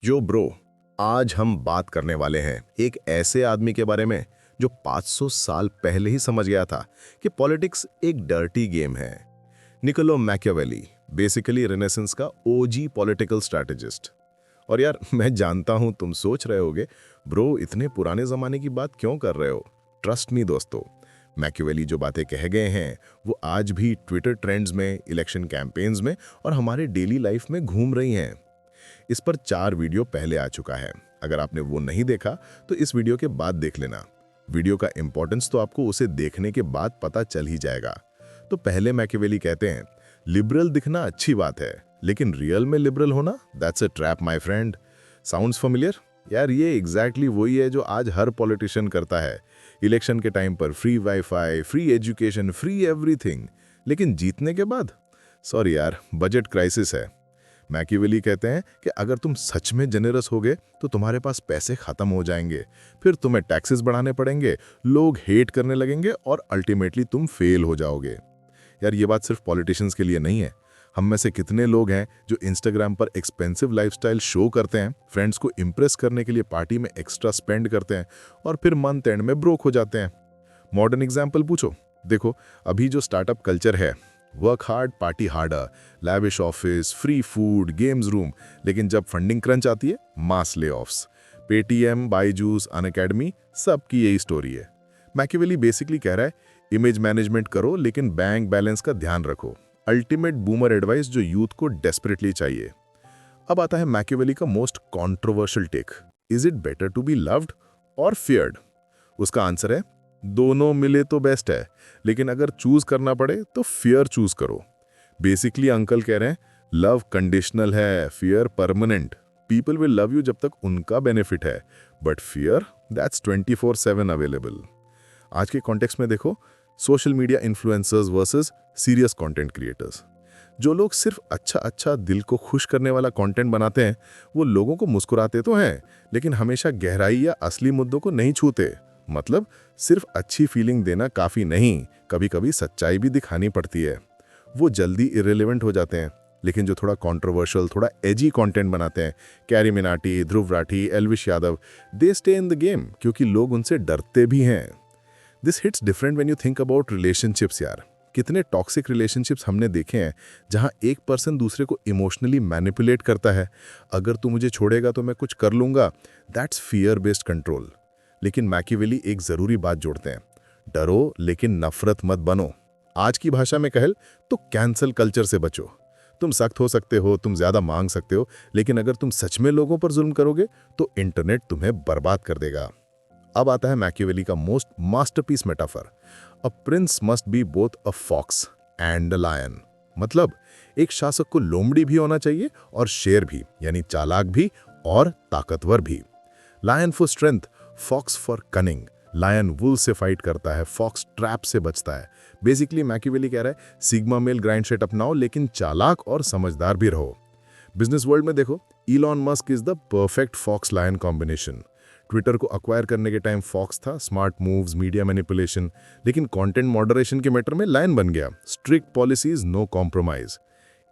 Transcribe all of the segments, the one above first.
जो ब्रो, आज हम बात करने वाले हैं एक ऐसे आदमी के बारे में जो 500 साल पहले ही समझ गया था कि पॉलिटिक्स एक डर्टी गेम है। निकोलो मैकियावेली, बेसिकली रेनेसेंस का ओजी पॉलिटिकल स्ट्रैटेजिस्ट। और यार, मैं जानता हूं तुम सोच रहे होगे, ब्रो इतने पुराने जमाने की बात क्यों कर रहे हो? ट्रस्ट मी दोस्तों, मैकियावेली जो बातें कह गए हैं वो आज भी ट्विटर ट्रेंड्स में, इलेक्शन कैंपेन्स में और हमारे डेली लाइफ में घूम रही हैं। इस पर 4 वीडियो पहले आ चुका है। अगर आपने वो नहीं देखा तो इस वीडियो के बाद देख लेना। वीडियो का इंपॉर्टेंस तो आपको उसे देखने के बाद पता चल ही जाएगा। तो पहले मैकियावेली कहते हैं, लिबरल दिखना अच्छी बात है, लेकिन रियल में लिबरल होना, that's a trap my friend. Sounds familiar? यार, ये एग्जैक्टली वही है जो आज हर पॉलिटिशियन करता है। इलेक्शन के टाइम पर free wifi, free education, free everything, लेकिन जीतने के बाद सॉरी यार, बजट क्राइसिस है। मैकियावेली कहते हैं कि अगर तुम सच में जेनरस होगे तो तुम्हारे पास पैसे खत्म हो जाएंगे, फिर तुम्हें टैक्सेस बढ़ाने पड़ेंगे, लोग हेट करने लगेंगे और अल्टीमेटली तुम फेल हो जाओगे। यार, ये बात सिर्फ पॉलिटिशियंस के लिए नहीं है। हम में से कितने लोग हैं जो इंस्टाग्राम पर एक्सपेंसिव लाइफस्टाइल शो करते हैं, फ्रेंड्स को इम्प्रेस करने के लिए पार्टी में एक्स्ट्रा स्पेंड करते हैं और फिर मंथ एंड में ब्रोक हो जाते हैं। मॉडर्न एग्जाम्पल पूछो, देखो अभी जो स्टार्टअप कल्चर है, work hard party harder, lavish office, free food, games room, लेकिन जब फंडिंग क्रंच आती है, मास ले ऑफ्स। पेटीएम, बाईजूस, अनअकैडमी, सबकी यही स्टोरी है। मैकियावेली बेसिकली कह रहा है, इमेज मैनेजमेंट करो लेकिन बैंक बैलेंस का ध्यान रखो। अल्टीमेट बूमर एडवाइस जो यूथ को डेस्परेटली चाहिए। अब आता है मैकियावेली का most controversial take, is it better to be loved और फियर्ड? उसका आंसर है, दोनों मिले तो बेस्ट है, लेकिन अगर चूज करना पड़े तो फियर चूज करो। बेसिकली अंकल कह रहे हैं, लव कंडीशनल है, fear permanent. People will love you जब तक उनका बेनिफिट है, बट फियर, दैट्स 24/7 अवेलेबल। आज के कॉन्टेक्स्ट में देखो, social media influencers versus serious content creators. जो लोग सिर्फ अच्छा दिल को खुश करने वाला कंटेंट बनाते हैं, वो लोगों को मुस्कुराते तो हैं, लेकिन हमेशा गहराई या असली मुद्दों को नहीं छूते। मतलब सिर्फ अच्छी फीलिंग देना काफी नहीं, कभी कभी सच्चाई भी दिखानी पड़ती है। वो जल्दी इरेलेवेंट हो जाते हैं, लेकिन जो थोड़ा कंट्रोवर्शियल, थोड़ा एजी कंटेंट बनाते हैं, carry Minati, Dhruv Rathee, Elvish Yadav, they stay in the game क्योंकि लोग उनसे डरते भी हैं। This hits different when you think about relationships. यार, कितने टॉक्सिक रिलेशनशिप्स हमने देखे हैं जहां एक पर्सन दूसरे को इमोशनली मैनिपुलेट करता है। अगर तू मुझे छोड़ेगा तो मैं कुछ कर लूंगा, दैट्स फियर बेस्ड कंट्रोल। लेकिन मैकियावेली एक जरूरी बात जोड़ते हैं, डरो लेकिन नफरत मत बनो। आज की भाषा में कहल तो कैंसल कल्चर से बचो। तुम सख्त हो सकते हो, तुम ज्यादा मांग सकते हो, लेकिन अगर तुम सच में लोगों पर जुल्म करोगे तो इंटरनेट तुम्हें बर्बाद कर देगा। अब आता है मैकियावेली का most masterpiece metaphor, a prince must be both a fox and a lion. मतलब एक शासक को लोमड़ी भी होना चाहिए और शेर भी, यानी चालाक भी और ताकतवर भी। Lion for strength, fox for cunning. Lion wolf से फाइट करता है, फॉक्स ट्रैप से बचता है। बेसिकली मैकियावेली कह रहा है, सिग्मा मेल ग्राइंड सेट अपनाओ, लेकिन चालाक और समझदार भी रहो। बिजनेस वर्ल्ड में देखो, Elon Musk is the perfect fox lion combination. Twitter को अक्वायर करने के टाइम फॉक्स था, स्मार्ट मूव्स, मीडिया मैनिपुलेशन, लेकिन कंटेंट मॉडरेशन के मैटर में लायन बन गया, strict policies, no compromise.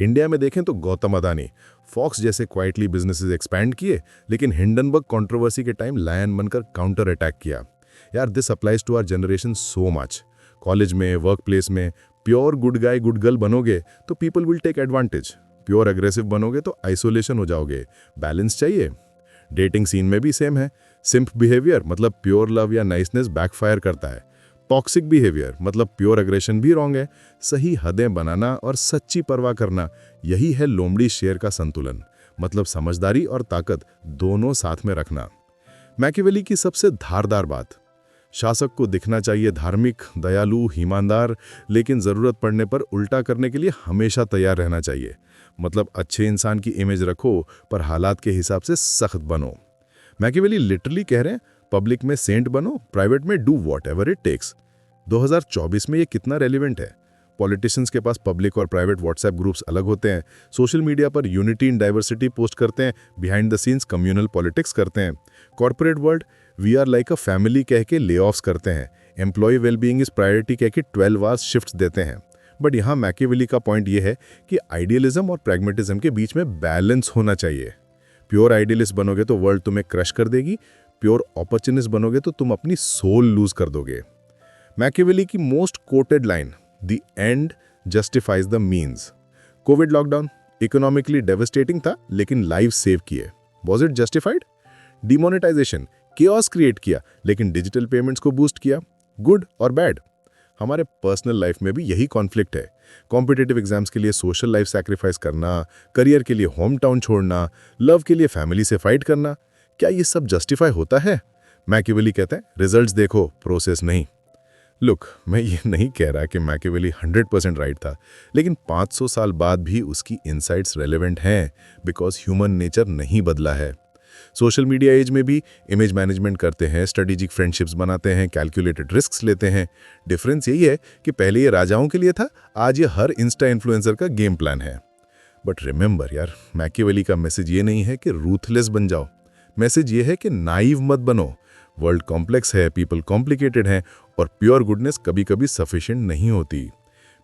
India में देखें तो गौतम अदानी, फॉक्स जैसे क्वाइटली बिजनेसेस एक्सपैंड किए, लेकिन हिंडनबर्ग कंट्रोवर्सी के टाइम लायन बनकर काउंटर अटैक किया। यार, this applies to our generation so much. College में, वर्क प्लेस में pure good guy good girl बनोगे तो people will take advantage, pure aggressive बनोगे तो आइसोलेशन हो जाओगे। बैलेंस चाहिए। डेटिंग सीन में भी सेम है। सिंप बिहेवियर मतलब प्योर लव या नाइसनेस बैकफायर करता है। टॉक्सिक बिहेवियर मतलब प्योर एग्रेशन भी रॉन्ग है। सही हदें बनाना और सच्ची परवाह करना, यही है लोमड़ी शेर का संतुलन। मतलब समझदारी और ताकत दोनों साथ में रखना। मैकियावेली की सबसे धारदार बात, शासक को दिखना चाहिए धार्मिक, दयालु, ईमानदार, लेकिन जरूरत पड़ने पर उल्टा करने के लिए हमेशा तैयार रहना चाहिए। मतलब अच्छे इंसान की इमेज रखो, पर हालात के हिसाब से सख्त बनो। मैकियावेली लिटरली कह रहे हैं, पब्लिक में सेंट बनो, प्राइवेट में डू व्हाटएवर इट टेक्स। 2024 में ये कितना रेलिवेंट है? पॉलिटिशियंस के पास पब्लिक और प्राइवेट व्हाट्सएप ग्रुप्स अलग होते हैं। सोशल मीडिया पर यूनिटी इन डाइवर्सिटी पोस्ट करते हैं, behind the scenes communal politics करते हैं। Corporate world, we are like a family कह के ले ऑफ्स करते हैं। एम्प्लॉय वेलबींग इज प्रायोरिटी कह के 12 आवर्स शिफ्ट देते हैं। बट यहाँ मैकियावेली का पॉइंट ये है कि आइडियलिज्म और प्रैग्मेटिज्म के बीच में बैलेंस होना चाहिए। प्योर आइडियलिस्ट बनोगे तो वर्ल्ड तुम्हें क्रश कर देगी, प्योर अपॉर्चुनिस्ट बनोगे तो तुम अपनी सोल लूज कर दोगे। मैकियावेली की most coated line, the end justifies the means. Covid lockdown economically devastating था, लेकिन लाइफ सेव किए। Was it justified? Demonetisation chaos create किया, लेकिन डिजिटल पेमेंट्स को बूस्ट किया। गुड और बैड? हमारे पर्सनल लाइफ में भी यही कॉन्फ्लिक्ट है। कॉम्पिटिटिव एग्जाम्स के लिए सोशल लाइफ सैक्रिफाइस करना, करियर के लिए होम टाउन छोड़ना, लव के लिए फैमिली से फाइट करना, क्या ये सब जस्टिफाई होता है? मैकियावेली कहते हैं रिजल्ट्स देखो, प्रोसेस नहीं। लुक, मैं ये नहीं कह रहा कि मैकियावेली 100% राइट था, लेकिन 500 साल बाद भी उसकी इनसाइट्स रेलेवेंट हैं, बिकॉज ह्यूमन नेचर नहीं बदला है। सोशल मीडिया एज में भी इमेज मैनेजमेंट करते हैं, स्ट्रेटेजिक फ्रेंडशिप्स बनाते हैं, कैलकुलेटेड रिस्क्स लेते हैं। डिफरेंस यही है कि पहले ये राजाओं के लिए था, आज ये हर इंस्टा इन्फ्लुएंसर का गेम प्लान है। बट रिमेंबर यार, मैकियावेली का मैसेज ये नहीं है कि रूथलेस बन जाओ। मैसेज ये है कि नाइव मत बनो। वर्ल्ड कॉम्प्लेक्स है, पीपल कॉम्प्लिकेटेड हैं, और प्योर गुडनेस कभी कभी सफिशिएंट नहीं होती।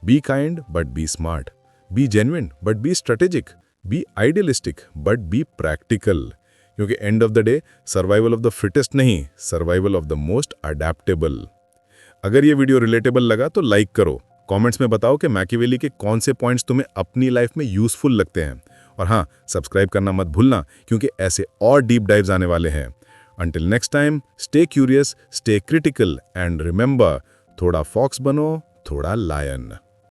Be kind but be smart, be genuine but be strategic, be idealistic but be practical. क्योंकि end of the day survival of the fittest नहीं, survival of the most adaptable. अगर ये video relatable लगा तो like करो, comments में बताओ कि मैकियावेली के कौन से पॉइंट्स तुम्हें अपनी लाइफ में यूजफुल लगते हैं। और हाँ, सब्सक्राइब करना मत भूलना, क्योंकि ऐसे और डीप डाइव्स आने वाले हैं। Until next time, stay curious, stay critical, and remember, थोड़ा फॉक्स बनो, थोड़ा लायन।